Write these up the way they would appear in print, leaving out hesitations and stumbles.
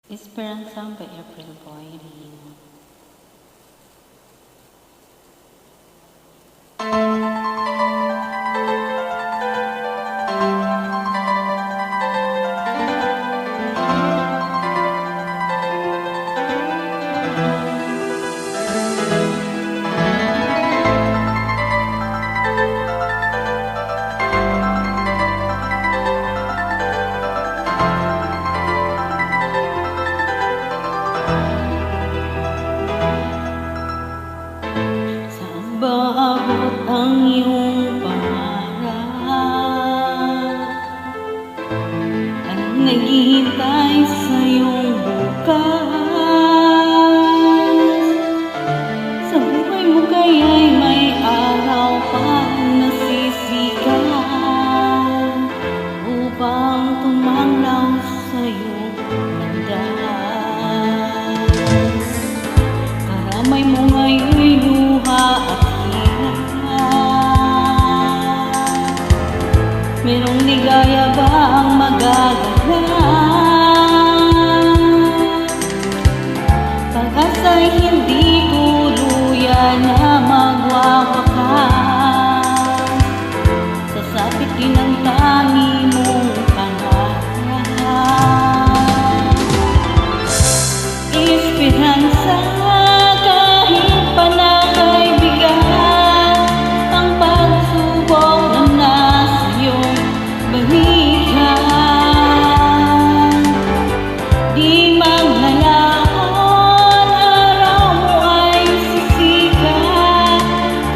Esperanza by April Boyrin. Baabot ang iyong pangarap at naghihintay sa iyong bukas. Sa buhay mo kaya'y may araw pa na sisikat upang tumanglaw sa iyong landas. Karamay mo ngayon'y luha at merong ligaya ba ang magaganap? Pag-asa'y hindi tuluyan na magwawakas. Sasapit din ang tangi mong pangarap. Esperanza kahit panakay bigat, ang pagsubok na nasa iyong balikan. Di maglalaon, araw mo ay sisikat,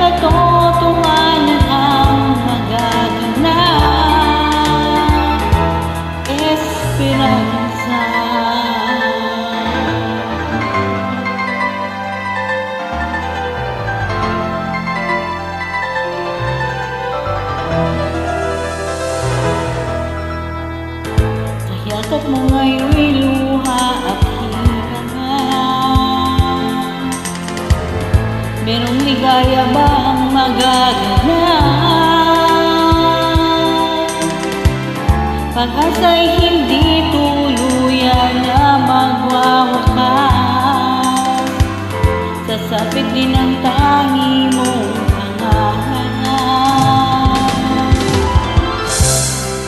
katotohanan ang magaganap. Esperanza. Yakap mo ngayon'y luha at hirangan. Merong ligaya ba ang magaganap? Pag-asa'y hindi tuluyan na magwawakas. Sasapit din ang tangi mong pangarap.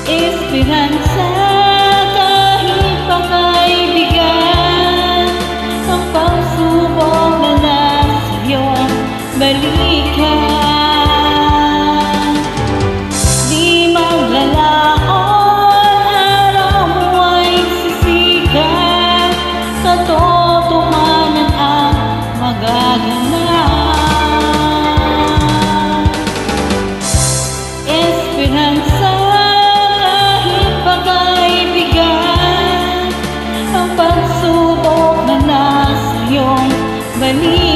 Esperanza balikan. Di maglalaon, araw mo ay sisikat, katotohanan ang magaganap. Esperanza kahit pagka'y bigat, ang pagsubok na nasa iyong balikan.